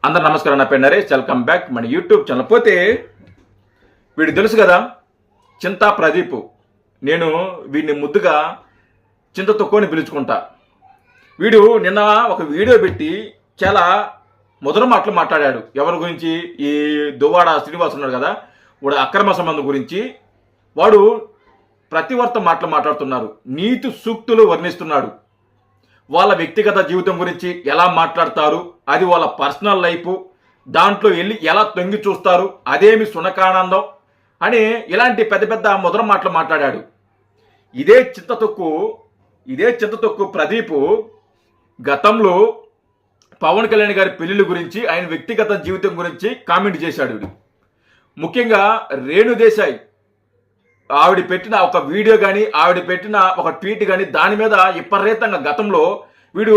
అందరు నమస్కారం. నా పేరు నరేష్. వెల్కమ్ బ్యాక్ మన యూట్యూబ్ ఛానల్. పోతే వీడు తెలుసు కదా, చింతా ప్రదీప్. నేను వీడిని ముద్దుగా చింత తొక్కుని పిలుచుకుంటా. వీడు నిన్న ఒక వీడియో పెట్టి చాలా మొదటి మాటలు మాట్లాడాడు. ఎవరి గురించి? ఈ దువ్వాడ శ్రీనివాస్ ఉన్నాడు కదా, వాడు అక్రమ సంబంధం గురించి. వాడు ప్రతివర్త మాటలు మాట్లాడుతున్నారు, నీతి సూక్తులు వర్ణిస్తున్నాడు. వాళ్ళ వ్యక్తిగత జీవితం గురించి ఎలా మాట్లాడతారు, అది వాళ్ళ పర్సనల్ లైఫ్, దాంట్లో వెళ్ళి ఎలా తొంగి చూస్తారు, అదేమి సునకానందం అని ఇలాంటి పెద్ద పెద్ద మొదల మాటలు మాట్లాడాడు. ఇదే చింతతొక్కు ప్రదీప్ గతంలో పవన్ కళ్యాణ్ గారి పెళ్లిళ్ళ గురించి, ఆయన వ్యక్తిగత జీవితం గురించి కామెంట్ చేశాడు. ముఖ్యంగా రేణుదేశాయ్ ఆవిడ పెట్టిన ఒక వీడియో కానీ, ఆవిడ పెట్టిన ఒక ట్వీట్ కానీ, దాని మీద విపరీతంగా గతంలో వీడు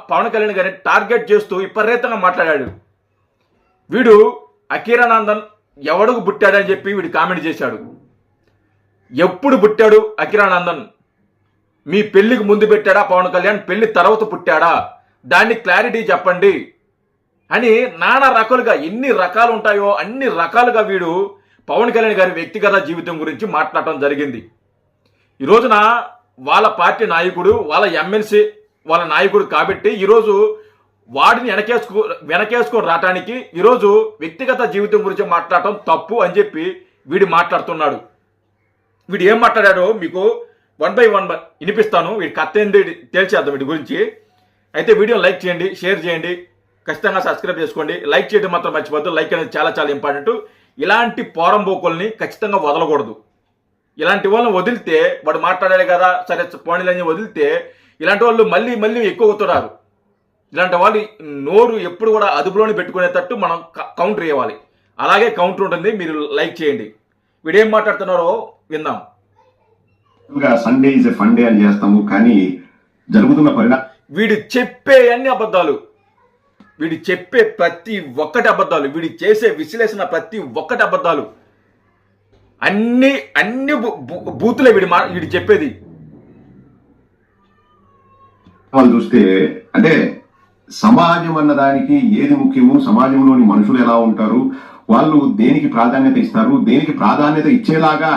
పవన్ కళ్యాణ్ గారిని టార్గెట్ చేస్తూ విపరీతంగా మాట్లాడాడు. వీడు అఖీరానందన్ ఎవడుకు పుట్టాడని చెప్పి వీడు కామెంట్ చేశాడు. ఎప్పుడు పుట్టాడు అఖీరానందన్? మీ పెళ్లికి ముందు పెట్టాడా పవన్ కళ్యాణ్? పెళ్లి తర్వాత పుట్టాడా? దాన్ని క్లారిటీ చెప్పండి అని నానా రకాలుగా, ఎన్ని రకాలు ఉంటాయో అన్ని రకాలుగా వీడు పవన్ కళ్యాణ్ గారి వ్యక్తిగత జీవితం గురించి మాట్లాడటం జరిగింది. ఈ రోజున వాళ్ళ పార్టీ నాయకుడు, వాళ్ళ ఎమ్మెల్సీ వాళ్ళ నాయకుడు కాబట్టి ఈరోజు వాడిని వెనకేసుకొని రావడానికి ఈరోజు వ్యక్తిగత జీవితం గురించి మాట్లాడటం తప్పు అని చెప్పి వీడు మాట్లాడుతున్నాడు. వీడు ఏం మాట్లాడాడో మీకు 1 by 1 వినిపిస్తాను. వీడి కథ ఏంది తేల్చేద్దాం వీడి గురించి. అయితే వీడియో లైక్ చేయండి, షేర్ చేయండి, ఖచ్చితంగా సబ్స్క్రైబ్ చేసుకోండి. లైక్ చేయడం మాత్రం మర్చిపోద్దు. లైక్ అనేది చాలా చాలా ఇంపార్టెంట్. ఇలాంటి పోరంబోకుల్ని ఖచ్చితంగా వదలకూడదు. ఇలాంటి వాళ్ళని వదిలితే, వాడు మాట్లాడాలి కదా సరే పోనీలని వదిలితే ఇలాంటి వాళ్ళు మళ్ళీ మళ్ళీ ఎక్కువ అవుతున్నారు. ఇలాంటి వాళ్ళు నోరు ఎప్పుడు కూడా అదుపులోనే పెట్టుకునేటట్టు మనం కౌంటర్ ఇవ్వాలి. అలాగే కౌంటర్ ఉంటుంది. మీరు లైక్ చేయండి. వీడేం మాట్లాడుతున్నారో విందాం. Sunday is a fun day అని చేస్తాము, కానీ జరుగుతున్న పరిణామం వీడు చెప్పే అన్ని అబద్ధాలు, వీడు చెప్పే ప్రతి ఒక్కటి అబద్ధాలు, వీడు చేసే విశ్లేషణ ప్రతి ఒక్కటి అబద్ధాలు. అన్ని బూతులే వీడు చెప్పేది. వాళ్ళు చూస్తే అంటే సమాజం అన్నదానికి ఏది ముఖ్యము, సమాజంలోని మనుషులు ఎలా ఉంటారు, వాళ్ళు దేనికి ప్రాధాన్యత ఇస్తారు, దేనికి ప్రాధాన్యత ఇచ్చేలాగా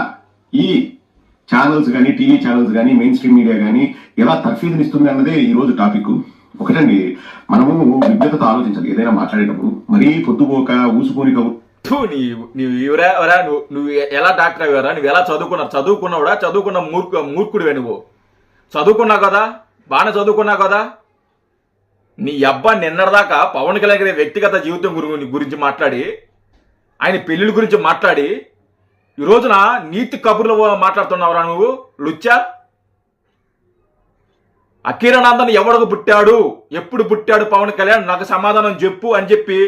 ఈ ఛానల్స్ కానీ, టీవీ ఛానల్స్ కానీ, మెయిన్ స్ట్రీమ్ మీడియా కానీ ఎలా తర్ఫీదునిస్తుంది అన్నదే ఈ రోజు టాపిక్. ఒకటండి, మనము విజ్ఞతతో ఆలోచించాలి ఏదైనా మాట్లాడేటప్పుడు. మరీ పొద్దుపోక ఊసుకొని నువ్వు ఎలా డాక్టర్ అయ్యారా? నువ్వు ఎలా చదువుకున్నావుడా? చదువుకున్న మూర్ఖుడివే. నువ్వు చదువుకున్నావు కదా, బాగానే చదువుకున్నావు కదా. నీ అబ్బా నిన్నటిదాకా పవన్ కళ్యాణ్ గారి వ్యక్తిగత జీవితం గురించి మాట్లాడి, ఆయన పెళ్లిళ్ళ గురించి మాట్లాడి, ఈ రోజున నీతి కబుర్లు మాట్లాడుతున్నావురా నువ్వు లుచ్చా. అఖీరానందన్ ఎవడకు పుట్టాడు, ఎప్పుడు పుట్టాడు పవన్ కళ్యాణ్, నాకు సమాధానం చెప్పు అని చెప్పి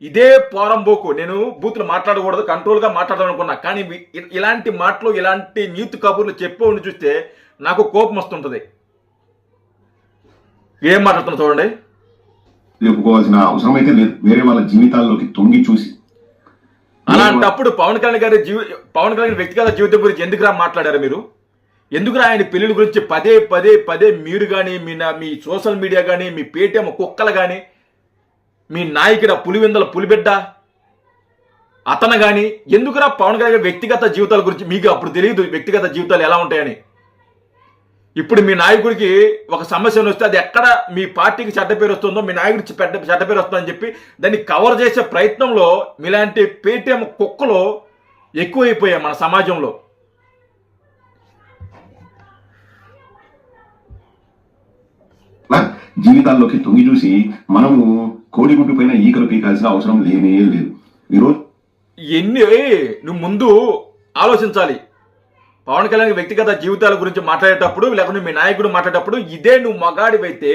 ఇదే పోరంబోకు. నేను బూతులు మాట్లాడకూడదు, కంట్రోల్గా మాట్లాడదాం అనుకున్నా, కానీ ఇలాంటి మాటలు, ఇలాంటి నీతి కబుర్లు చెప్పి చూస్తే నాకు కోపం వస్తుంటది. ఏం మాట్లాడుతున్నా చూడండి. చెప్పుకోవాల్సిన అవసరం అయితే లేదు, వేరే వాళ్ళ జీవితాల్లోకి తొంగి చూసి. అలాంటప్పుడు పవన్ కళ్యాణ్ వ్యక్తిగత జీవితం గురించి ఎందుకురా మాట్లాడారు మీరు? ఎందుకురా ఆయన పెళ్లిళ్ళ గురించి పదే పదే పదే మీరు కానీ, మీ సోషల్ మీడియా కానీ, మీ పేటీఎం కుక్కలు కానీ, మీ నాయకుడ పులిబిడ్డ అతను కానీ ఎందుకురా పవన్ కళ్యాణ్ వ్యక్తిగత జీవితాల గురించి? మీకు అప్పుడు తెలియదు వ్యక్తిగత జీవితాలు ఎలా ఉంటాయని. ఇప్పుడు మీ నాయకుడికి ఒక సమస్య వస్తే అది ఎక్కడ మీ పార్టీకి చెడ్డ పేరు వస్తుందో, మీ నాయకుడికి చెడ్డ పేరు వస్తుందని చెప్పి దాన్ని కవర్ చేసే ప్రయత్నంలో మీలాంటి పేటీఎం కుక్కలు ఎక్కువైపోయాయి మన సమాజంలో. జీవితాల్లోకి తొంగి చూసి మనము కోడిగుడ్డు పైన ఈకలు పీకాల్సిన అవసరం లేనే లేదు. ఈరోజు నువ్వు ముందు ఆలోచించాలి. పవన్ కళ్యాణ్ వ్యక్తిగత జీవితాల గురించి మాట్లాడేటప్పుడు, లేకపోతే మీ నాయకుడు మాట్లాడేటప్పుడు, ఇదే నువ్వు మగాడివైతే,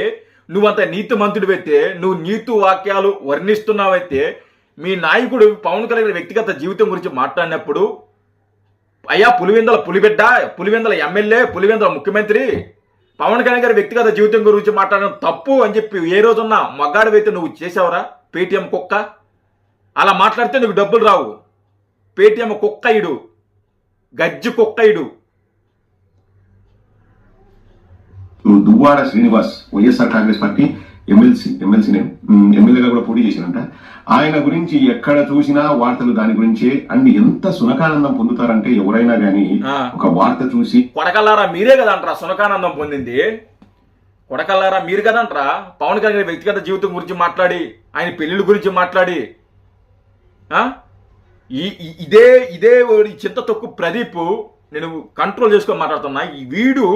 నువ్వంత నీతిమంతుడివైతే, నువ్వు నీతి వాక్యాలు వర్ణిస్తున్నావైతే, మీ నాయకుడు పవన్ కళ్యాణ్ వ్యక్తిగత జీవితం గురించి మాట్లాడినప్పుడు, అయ్యా పులివెందల ఎమ్మెల్యే, పులివెందల ముఖ్యమంత్రి పవన్ కళ్యాణ్ గారి వ్యక్తిగత జీవితం గురించి మాట్లాడడం తప్పు అని చెప్పి ఏ రోజున్నా మగాడివైతే నువ్వు చేసావురా? పేటీఎం కుక్క. అలా మాట్లాడితే నువ్వు డబ్బులు రావు. పేటీఎం కుక్క ఇడు, గజ్జి కుక్క ఇడు. దువ్వాడ శ్రీనివాస్ వైఎస్ఆర్ కాంగ్రెస్ పార్టీ ఎమ్మెల్సీనే ఎమ్మెల్యేగా కూడా పోటీ చేశారంట. ఆయన గురించి ఎక్కడ చూసినా వార్తలు దాని గురించే. అండ్ ఎంత సునకానందం పొందుతారంటే ఎవరైనా గానీ ఒక వార్త చూసి, కొడకల్లారా మీరే కదంటారా సునకానందం పొందింది, కొడకల్లారా మీరు కదంటారా పవన్ కళ్యాణ్ వ్యక్తిగత జీవితం గురించి మాట్లాడి, ఆయన పెళ్లిళ్ళ గురించి మాట్లాడి, ఇదే ఇదే చింత తొక్కు ప్రదీప్ నేను కంట్రోల్ చేసుకొని మాట్లాడుతున్నా. ఈ వీడు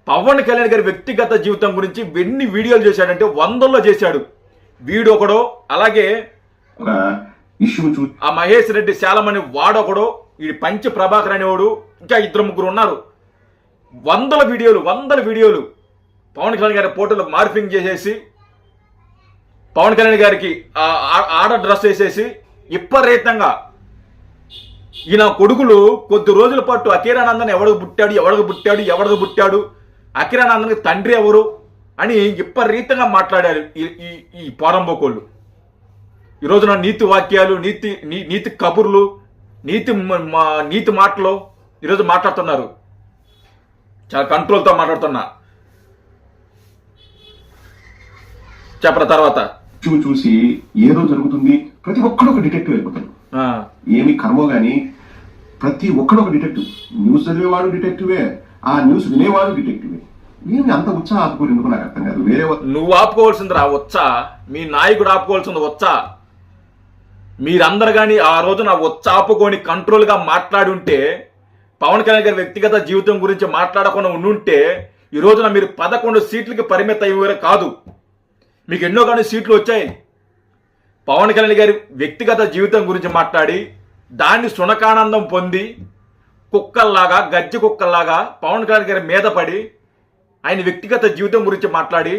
పవన్ కళ్యాణ్ గారి వ్యక్తిగత జీవితం గురించి ఎన్ని వీడియోలు చేశాడంటే 100లో చేశాడు వీడు ఒకడో. అలాగే ఒక ఇష్యూ ఆ మహేష్ రెడ్డి శాలమని వాడొకడో, ఈ పంచ ప్రభాకర్ అనేవాడు, ఇంకా 2-3 ఉన్నారు. 100 వీడియోలు పవన్ కళ్యాణ్ గారి ఫోటోలు మార్పింగ్ చేసేసి, పవన్ కళ్యాణ్ గారికి ఆడ డ్రెస్ వేసేసి విపరీతంగా ఈయన కొడుకులు కొద్ది రోజుల పాటు అఖీరానందన్ ఎవడికి పుట్టాడు అఖీరానందన్కి తండ్రి ఎవరు అని విపరీతంగా మాట్లాడారు ఈ పోరంబోకోళ్ళు. ఈరోజున నీతి వాక్యాలు, నీతి కబుర్లు, నీతి మాటలు ఈరోజు మాట్లాడుతున్నారు. చాలా కంట్రోల్తో మాట్లాడుతున్నా. చెప్పరా తర్వాత చూసి ఏదో జరుగుతుంది, ప్రతి ఒక్కడు ఒక డిటెక్టివ్ అయిపోతాడు. ఏమి కర్మో గాని ప్రతి ఒక్కడు ఒక డిటెక్టివ్. న్యూస్ చదివేవాడు డిటెక్టివే, ఆ న్యూస్ వినేవాడు డిటెక్టివే. ఏమి అంత ఉత్సాహం ఆపుకోరు ఎందుకు నాకు అర్థం కాదు. వేరే నువ్వు ఆపుకోవాల్సింది రా వచ్చా, మీ నాయకుడు ఆపుకోవాల్సింది వచ్చా. మీరందరు కానీ ఆ రోజున వచ్చ ఆపుకొని కంట్రోల్గా మాట్లాడి ఉంటే, పవన్ కళ్యాణ్ గారి వ్యక్తిగత జీవితం గురించి మాట్లాడకుండా ఉండుంటే ఈ రోజున మీరు 11 సీట్లకి పరిమితం అయ్యేవారు కాదు. మీకు ఎన్నో కానీ సీట్లు వచ్చాయి. పవన్ కళ్యాణ్ గారి వ్యక్తిగత జీవితం గురించి మాట్లాడి దాన్ని సునకానందం పొంది కుక్కల్లాగా, గజ్జి కుక్కల్లాగా పవన్ కళ్యాణ్ గారి మీద పడి ఆయన వ్యక్తిగత జీవితం గురించి మాట్లాడి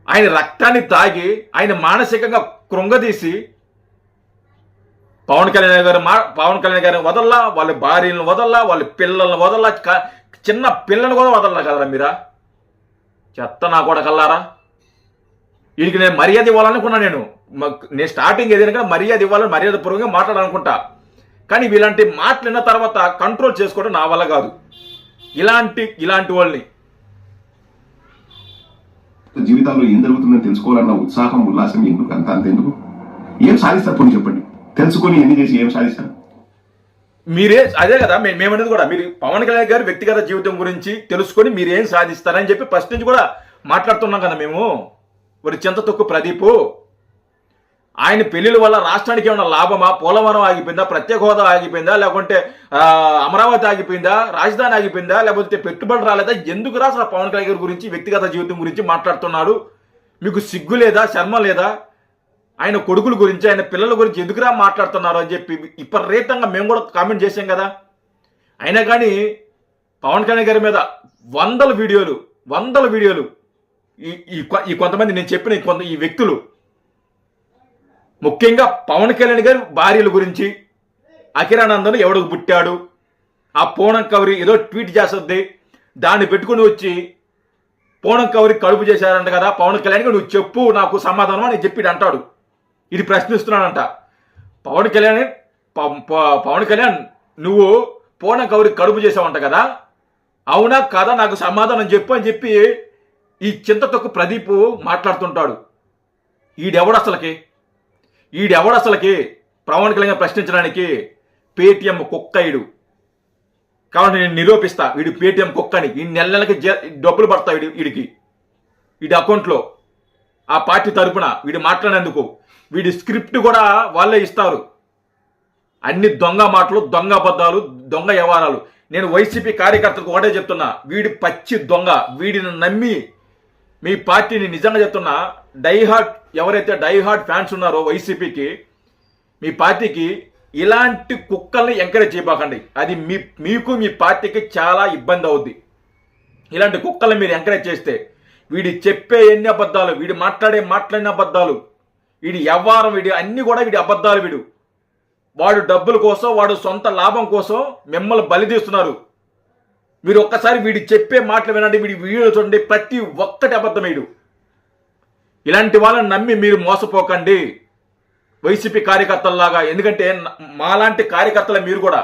ఆయన రక్తాన్ని తాగి ఆయన మానసికంగా కృంగదీసి పవన్ కళ్యాణ్ గారిని వదల్లా, వాళ్ళ భార్యలను వదల్లా, వాళ్ళ పిల్లలను వదల్లా, చిన్న పిల్లలను కూడా వదల్లా కదరా మీరా. చెత్త నా కూడా కల్లారా. వీడికి నేను మర్యాద ఇవ్వాలనుకున్నా. నేను స్టార్టింగ్ ఏదైనా మర్యాద ఇవ్వాలని మర్యాదపూర్వకంగా మాట్లాడాలనుకుంటా. కానీ ఇలాంటి మాటలు విన్న తర్వాత కంట్రోల్ చేసుకోవడం నా వల్ల కాదు. ఇలాంటి వాళ్ళని జీవితాల్లో ఏం జరుగుతుందని తెలుసుకోవాలన్న ఉత్సాహం, ఉల్లాసం ఎందుకు అంతెందుకు? ఏం సాధిస్తారు పోనీ చెప్పండి. తెలుసుకొని ఎన్ని చేసి ఏం సాధిస్తారు? మీరే అదే కదా మేమనేది కూడా. మీరు పవన్ కళ్యాణ్ గారి వ్యక్తిగత జీవితం గురించి తెలుసుకొని మీరేం సాధిస్తారని చెప్పి ఫస్ట్ నుంచి కూడా మాట్లాడుతున్నాం కదా మేము. మరి చింత తొక్కు ప్రదీప్ ఆయన పెళ్లిల వల్ల రాష్ట్రానికి ఏమైనా లాభమా? పోలవరం ఆగిపోయిందా? ప్రత్యేక హోదా ఆగిపోయిందా? లేకుంటే అమరావతి ఆగిపోయిందా? రాజధాని ఆగిపోయిందా? లేకపోతే పెట్టుబడి రాలేదా? ఎందుకు రా అసలు పవన్ కళ్యాణ్ గారి గురించి వ్యక్తిగత జీవితం గురించి మాట్లాడుతున్నాడు? మీకు సిగ్గు లేదా? శర్మ లేదా? ఆయన కొడుకుల గురించి, ఆయన పిల్లల గురించి ఎందుకురా మాట్లాడుతున్నారు అని చెప్పి విపరీతంగా మేము కూడా కామెంట్ చేసాం కదా. అయినా కానీ పవన్ కళ్యాణ్ గారి మీద 100 వీడియోలు ఈ కొంతమంది నేను చెప్పిన ఈ వ్యక్తులు, ముఖ్యంగా పవన్ కళ్యాణ్ గారి భార్యల గురించి, అఖీరానందన్ ఎవడికి పుట్టాడు, ఆ పూనం కవరి ఏదో ట్వీట్ చేస్తుంది, దాన్ని పెట్టుకుని వచ్చి పూనం కవరి కడుపు చేశారంట కదా పవన్ కళ్యాణ్ గారు, నువ్వు చెప్పు నాకు సమాధానం అని చెప్పి అంటాడు. ఇది ప్రశ్నిస్తున్నాడంట. పవన్ కళ్యాణ్ నువ్వు పూనం కవరి కడుపు చేసావంట కదా, అవునా కదా, నాకు సమాధానం చెప్పు అని చెప్పి ఈ చింత తొక్కు ప్రదీప్ మాట్లాడుతుంటాడు. ఈడెవడు అసలకి పవన్ కళ్యాణ్ ప్రశ్నించడానికి? పేటిఎం కుక్కయుడు కాబట్టి నేను నిరూపిస్తా. వీడు పేటిఎం కుక్కని. ఈ నెలకి డబ్బులు పడతాయి వీడి అకౌంట్లో. ఆ పార్టీ తరపున వీడు మాట్లాడేందుకు వీడి స్క్రిప్ట్ కూడా వాళ్ళే ఇస్తారు. అన్ని దొంగ మాటలు, దొంగ అబద్ధాలు, దొంగ వ్యవహారాలు. నేను వైసీపీ కార్యకర్తలకు ఒకటే చెప్తున్నా, వీడి పచ్చి దొంగ. వీడిని నమ్మి మీ పార్టీని నిజంగా చెప్తున్నా, ఎవరైతే డైహార్డ్ ఫ్యాన్స్ ఉన్నారో వైసీపీకి, మీ పార్టీకి ఇలాంటి కుక్కల్ని ఎంకరేజ్ చేయబాకండి. అది మీకు మీ పార్టీకి చాలా ఇబ్బంది అవుద్ది. ఇలాంటి కుక్కల్ని మీరు ఎంకరేజ్ చేస్తే వీడి చెప్పే ఎన్ని అబద్ధాలు, వీడి మాట్లాడిన అబద్ధాలు, వీడి వ్యవహారం, అన్ని కూడా వీడి అబద్ధాలు. వాడు డబ్బుల కోసం, వాడు సొంత లాభం కోసం మిమ్మల్ని బలిదీస్తున్నారు. మీరు ఒక్కసారి వీడి చెప్పే మాటలు వినండి, వీడి వీడియోలు చూడండి, ప్రతి ఒక్కటి అబద్ధం. ఇలాంటి వాళ్ళని నమ్మి మీరు మోసపోకండి వైసీపీ కార్యకర్తల్లాగా. ఎందుకంటే మాలాంటి కార్యకర్తలు మీరు కూడా,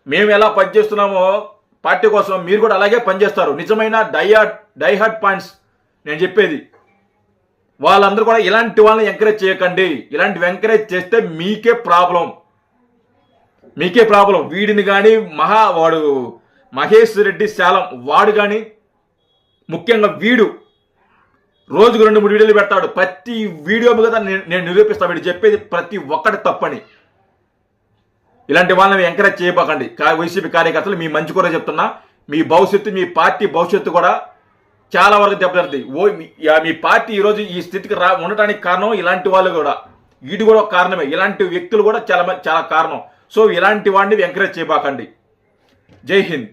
మేము ఎలా పనిచేస్తున్నామో పార్టీ కోసం మీరు కూడా అలాగే పనిచేస్తారు. నిజమైన డైహార్డ్ పాయింట్స్ నేను చెప్పేది. వాళ్ళందరూ కూడా ఇలాంటి వాళ్ళని ఎంకరేజ్ చేయకండి. ఇలాంటివి ఎంకరేజ్ చేస్తే మీకే ప్రాబ్లం. వీడిని కానీ వాడు మహేష్ రెడ్డి శాలం వాడు కానీ, ముఖ్యంగా వీడు రోజుకు 2-3 వీడియోలు పెడతాడు. ప్రతి వీడియో మీద నేను నిరూపిస్తాను వీడు చెప్పేది ప్రతి ఒక్కటి తప్పని. ఇలాంటి వాళ్ళని ఎంకరేజ్ చేయబోకండి. వైసీపీ కార్యకర్తలు మీ మంచి కూడా చెప్తున్నా. మీ భవిష్యత్తు, మీ పార్టీ భవిష్యత్తు కూడా చాలా వరకు దెబ్బతింటుంది. మీ పార్టీ ఈరోజు ఈ స్థితికి ఉండటానికి కారణం ఇలాంటి వాళ్ళు కూడా. వీడు కూడా ఒక కారణమే. ఇలాంటి వ్యక్తులు కూడా చాలా కారణం. సో ఇలాంటి వాడిని ఎంకరేజ్ చేయబాకండి. జై హింద్.